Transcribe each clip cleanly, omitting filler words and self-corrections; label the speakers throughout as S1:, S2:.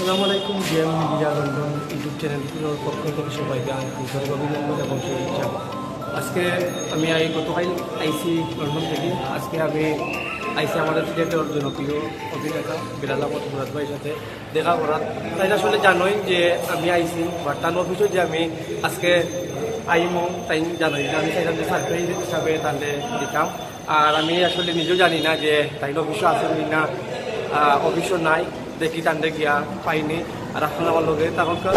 S1: আসসালামু আলাইকুম। GM media London YouTube চ্যানেলটির পক্ষ থেকে সবাইকে আন্তরিক অভিনন্দন এবং শুভেচ্ছা। আজকে আমি গতকাল আইসি লন্ডন থেকে। আজকে আমি আইসি আমাদের থিয়েটার জনপ্রিয় অভিনেতা বিলাল আহমদ মুরাদ ভাইয়ের সাথে দেখা করার। তাই আসলে জানোই যে আমি আইসি বাট তার অফিসও যে আমি আজকে আইমো তাই জানোই যে আমি চাইলাম যে সারপ্রাইজ হিসাবে তাহলে দিতাম। আর আমি আসলে নিজেও জানি না যে তাই অফিসও আসেনি না অফিসও নাই, দেখি টান্ডে গিয়া পাইনি। আর আপনার আমার লগে তখনকার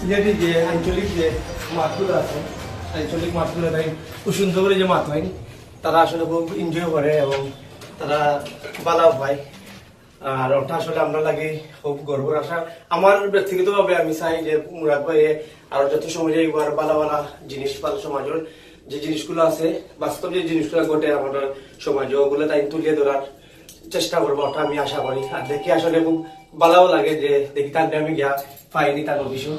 S1: সিলেটি যে আঞ্চলিক যে মাছগুলো আছে, আঞ্চলিক মাছগুলো তাই খুব সুন্দর করে যে মাছ হয় তারা আসলে খুব এনজয় করে এবং তারা ভালো পায়। আর ওটা আসলে আমরা লাগে খুব গর্বের আশা। আমার ব্যক্তিগতভাবে আমি চাই যে মুরাদ ভাই আর যত সমাজে এবার ভালো ভালো জিনিস ভালো সমাজের যে জিনিসগুলো আছে, বাস্তব যে জিনিসগুলো ঘটে আমাদের সমাজে, ওগুলো তাই তুলিয়ে ধরার চেষ্টা করবো, ওটা আমি আশা করি। আর দেখি আসলে খুব ভালোও লাগে যে দেখি তার আমি গিয়া পাইনি তার অফিসও।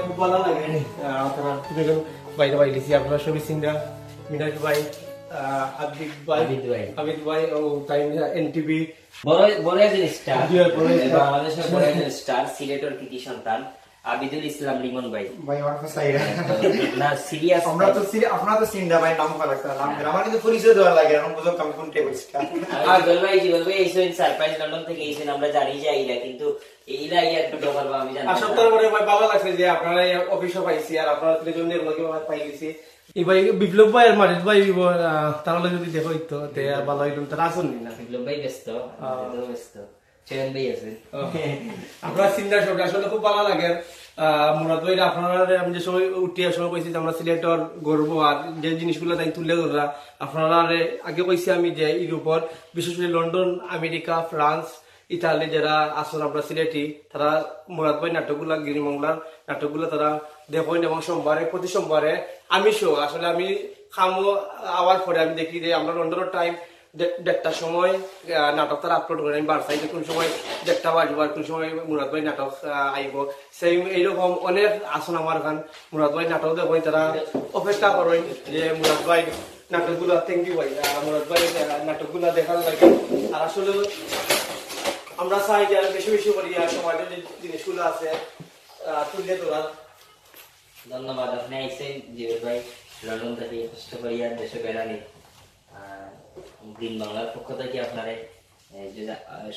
S1: খুব ভালো লাগে আপনারা বাইরে বাইরেছি আপনারা সবই সিংরা মিনাজ ভাই, হাবিব ভাই ও টাইম এনটিভি
S2: বড় একজন স্টার, বাংলাদেশের বড় একজন স্টার, সিলেটের কৃতি সন্তান আবিদুল ইসলাম লিমন ভাই।
S3: ভাই আমার কাছে আইরা
S2: না সিরিয়াস,
S3: আপনারা তো সিনদা ভাই নাম করা একটা নাম আমার কিন্তু পরিচয় দেওয়া লাগে এখন বুঝো আমি কোন টেবিলটা।
S2: আর জীবন ভাই এইসেন সারপ্রাইজ লন্ডন থেকে এইসেন, আমরা জানি যে আইলা, কিন্তু এইলা একটু ডবল বা আমি জানি না।
S1: সপ্তাহের পরে ভাই ভালো লাগছে যে আপনারা অফিসে পাইছি আর আপনারা তিনজনের লগে পাই গেছি। এই ভাই বিপ্লব ভাই আর মারিদ ভাই তারা যদি দেখো তো ভালো হইল, তারা আসুন না।
S2: বিপ্লব ভাই ব্যস্ত, ব্যস্ত চেন ভাই আছেন।
S1: আপনার চিন্তা সব আসলে খুব ভালো লাগে। মুরাদ ভাই আপনারা আমি যে সময় উঠিয়া সময় কইছি আমরা সিলেটের গর্ব আর যে জিনিসগুলো তাই তুলে ধরা আপনারা আগে কইছি আমি যে ইউরোপর বিশেষ করে লন্ডন, আমেরিকা, ফ্রান্স, ইতালি যারা আসল আমরা সিলেটি তারা মুরাদ ভাই নাটকগুলা গিরিমংলার নাটকগুলো তারা দেখেন এবং সোমবারে প্রতি সোমবারে আমি শো আসলে আমি খামো আওয়ার পরে আমি দেখি যে আমরা লন্ডনের টাইম দেড়টার সময় নাটক তারা আপলোড করে, আমি বারসাইতে কোন সময় 1টা বাজবো আর কোন সময় মুরাদ ভাই নাটক আইব। সেই এইরকম অনেক আসন আমার গান মুরাদ ভাই নাটক দেখেন তারা অপেক্ষা করেন যে মুরাদ ভাই নাটকগুলো থ্যাংক ইউ ভাই মুরাদ ভাই নাটকগুলো দেখার লাগে আর আসলে আমরা চাই যে আরো বেশি বেশি করি আর সমাজের যে জিনিসগুলো আছে তুলে ধরার।
S2: ধন্যবাদ আপনি আইসেন জিবেল ভাই লন্ডন থেকে কষ্ট করিয়া দেশে বেড়ানি গ্রিন বাংলার পক্ষ থেকে আপনার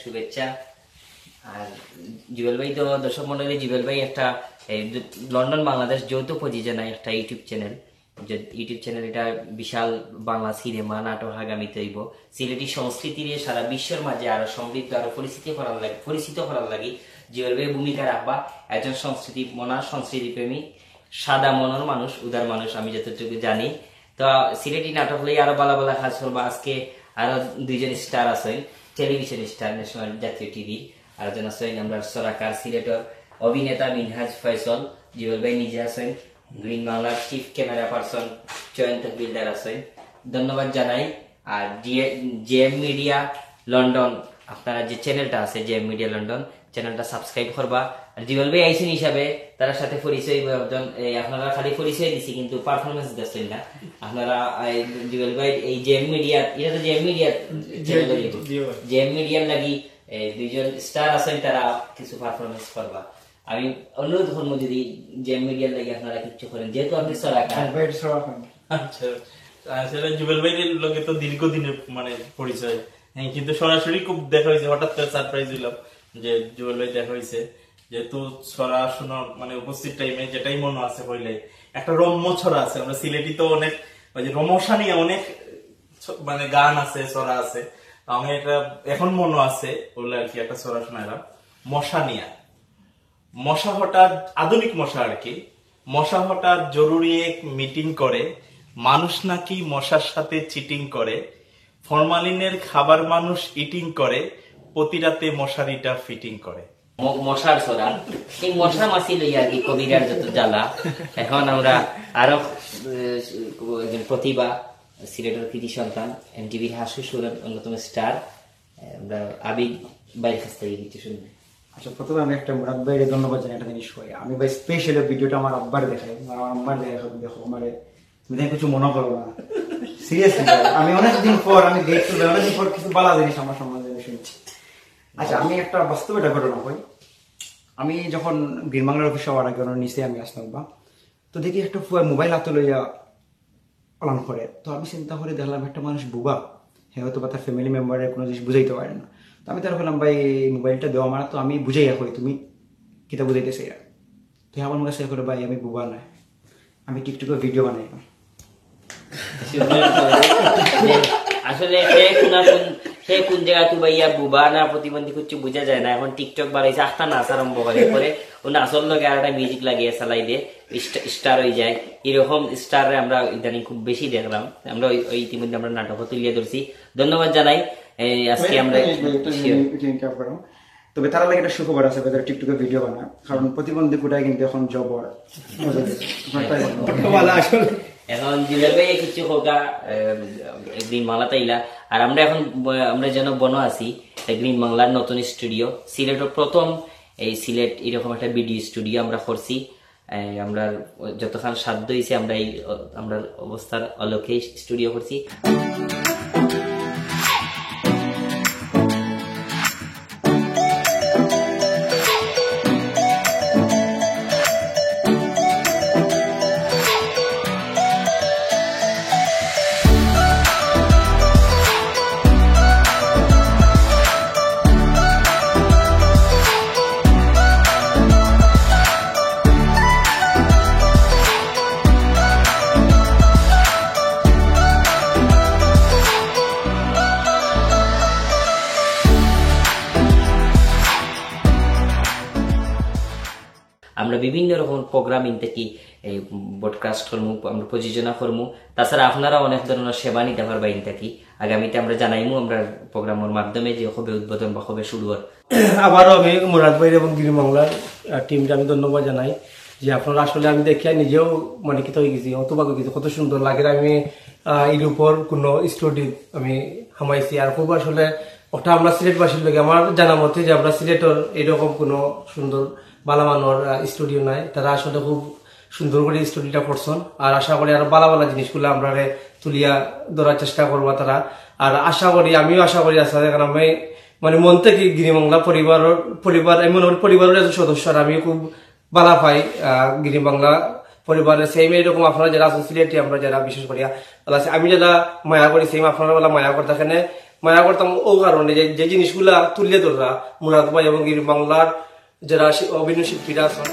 S2: শুভেচ্ছা। আর জুয়েল ভাই তো দর্শক মন্ডলী, জুয়েল ভাই একটা লন্ডন বাংলাদেশ যৌথ প্রযোজনায় একটা ইউটিউব চ্যানেল, যে ইউটিউব চ্যানেল এটা বিশাল বাংলা সিনেমা নাটক আগামীতে হইব সিলেটি সংস্কৃতির সারা বিশ্বের মাঝে আরো সমৃদ্ধ আরো পরিচিত করার লাগে জুয়েল ভাই ভূমিকা রাখবা। একজন সংস্কৃতি মনা সংস্কৃতি প্রেমী সাদা মনের মানুষ, উদার মানুষ আমি যতটুকু জানি। তো সিলেটি নাটক লই আরো বালা বালা কাজ করবা। আজকে আরো দুইজন স্টার আছেন, টেলিভিশন স্টার ন্যাশনাল জাতীয় টিভি, আর একজন আছেন আমরা সরাকার সিলেটর অভিনেতা মিনহাজ ফয়সল। জুয়েল ভাই নিজে আছেন গ্রিন বাংলার chief camera person Jayanta builder আছেন, ধন্যবাদ জানাই। আর জেএম মিডিয়া লন্ডন আপনারা যে চ্যানেলটা আছে জেএম মিডিয়া লন্ডন চ্যানেলটা সাবস্ক্রাইব করবা। আর জুয়েল ভাই আইসেন হিসাবে তার সাথে পরিচয় আপনারা খালি পরিচয় দিছি কিন্তু পারফরমেন্স দেখছেন না আপনারা। জুয়েল ভাই এই জেএম মিডিয়া, এটা তো জেএম মিডিয়া জেএম মিডিয়ার লাগি দুইজন স্টার আছেন, তারা কিছু পারফরমেন্স করবা। আমি অনুরোধ করবো যদি জেএম মিডিয়ার লাগি আপনারা কিছু করেন, যেহেতু আপনি সরাকার।
S4: আচ্ছা আসলে জুবেল ভাইয়ের লোকে তো দীর্ঘদিনের মানে পরিচয়, হ্যাঁ, কিন্তু সরাসরি খুব দেখা হয়েছে, হঠাৎ করে সারপ্রাইজ হইলাম যে জুবেল ভাই দেখা হয়েছে। যেহেতু ছড়া শোনা মানে উপস্থিত টাইমে যেটাই মনে আছে হইলে একটা রম্য ছড়া আছে, আমরা সিলেটি তো অনেক ওই যে রমসা নিয়ে অনেক মানে গান আছে ছড়া আছে, আমি এটা এখন মনে আছে বললে আর কি একটা ছড়া শোনালাম মশা নিয়া। মশা হঠাৎ আধুনিক মশা আর কি, মশা হঠাৎ জরুরি এক মিটিং করে, মানুষ নাকি মশার সাথে চিটিং করে, ফরমালিনের খাবার মানুষ ইটিং করে, প্রতি রাতে মশারিটা ফিটিং করে।
S2: মশার ছড়া, এই মশা মাছি লইয়া আর কি কবিরার যত জ্বালা। এখন আমরা আরো একজন প্রতিভা সিলেটের কৃতি সন্তান এমটিভির হাসু সুরের অন্যতম স্টার আমরা আবিদ ভাইয়ের কাছ থেকে কিছু শুনবো।
S3: আচ্ছা, প্রথমে আমি একটা মুরাদ ভাইয়ের ধন্যবাদ জানাই একটা জিনিস করি। আমি ভাই স্পেশাল ভিডিওটা আমার আব্বার দেখাই, আমার আব্বার দেখো আমার তুমি কিছু মনে করবো না, সিরিয়াসলি আমি অনেকদিন পর আমি দেখতে অনেকদিন পর কিছু বালা জিনিস আমার সম্বন্ধে শুনছি। আচ্ছা, আমি একটা বাস্তব একটা ঘটনা কই। আমি যখন গ্রিন বাংলার অফিসে হওয়ার আগে নিচে আমি আসলাম বা তো দেখি একটা মোবাইল হাতে লইয়া পালন করে। তো আমি চিন্তা করে দেখলাম একটা মানুষ বুবা, হ্যাঁ হয়তো বা তার ফ্যামিলি মেম্বারের কোনো জিনিস বুঝাইতে পারে না। তো আমি তার বললাম ভাই মোবাইলটা দেওয়া আমার, তো আমি বুঝাইয়া কই তুমি কিতা বুঝাইতেছে। তো আমার মনে কাছে করে ভাই আমি বুবা না, আমি টিকটকে ভিডিও বানাইলাম।
S2: আসলে সে কোন জায়গা তুই ভাইয়া বুবা না প্রতিবন্ধী কিছু বোঝা যায় না। এখন টিকটক বাড়াইছে, আখটা নাচ আরম্ভ করে পরে ও নাচল লগে আর একটা মিউজিক লাগিয়ে চালাই দিয়ে স্টার হয়ে যায়। এরকম স্টারে আমরা ইদানিং খুব বেশি দেখলাম। আমরা ওই ইতিমধ্যে আমরা নাটকও তুলিয়ে ধরছি, ধন্যবাদ জানাই। আজকে আমরা
S3: তবে তারা লাগে একটা সুখবর আছে, টিকটকে ভিডিও বানা, কারণ প্রতিবন্ধী কোটায় কিন্তু এখন জব
S2: এখন জিলেবে কিছু হোকা গ্রিন বাংলা তাইলা। আর আমরা এখন আমরা যেন বন আছি গ্রিন বাংলার নতুন স্টুডিও, সিলেটের প্রথম এই সিলেট এরকম একটা ভিডিও স্টুডিও আমরা করছি। আমরা যতক্ষণ সাধ্য হয়েছে আমরা এই আমরা অবস্থার অলোকে স্টুডিও করছি। আমরা বিভিন্ন রকম প্রোগ্রামিং থেকে ব্রডকাস্ট করবো, আমরা প্রযোজনা করবো। তাছাড়া আপনারা অনেক ধরনের সেবা নিতে পারবেন থাকি। আগামীতে আমরা জানাইমু আমরা প্রোগ্রামের মাধ্যমে যে হবে উদ্বোধন বা হবে শুরু হয়।
S1: আবারও আমি মুরাদ ভাই এবং গ্রিন বাংলার টিমকে আমি ধন্যবাদ জানাই যে আপনারা আসলে আমি দেখিয়া নিজেও মানে কি হয়ে গেছি, অতবাক হয়ে গেছি, কত সুন্দর লাগে। আমি এর উপর কোনো স্টুডিও আমি হামাইছি আর খুব আসলে ওটা আমরা সিলেটবাসীর লোক আমার জানা মতে যে আমরা সিলেটের এরকম কোনো সুন্দর বালামানোর স্টুডিও নাই। তারা আসলে খুব সুন্দর করে স্টুডিওটা করছেন আর আশা করি আরো বালা বালা জিনিসগুলো আমরা তুলিয়া ধরার চেষ্টা করবা তারা। আর আশা করি, আমিও আশা করি আসলে, কারণ আমি মানে মন থেকে গিরিবাংলা পরিবার এমন পরিবারের একজন সদস্য, আর আমি খুব বালা পাই গিরিবাংলা পরিবারের। সেম এরকম আপনারা যারা আছেন সিলেটি, আমরা যারা বিশেষ করিয়া আমি যারা মায়া করি, সেম আপনারা বলা মায়া করতে এখানে মায়া করতাম ও কারণে যে জিনিসগুলা তুলিয়ে ধরা মুরাদ ভাই এবং গিরিবাংলার যারা অভিনয় শিল্পীরা আছেন।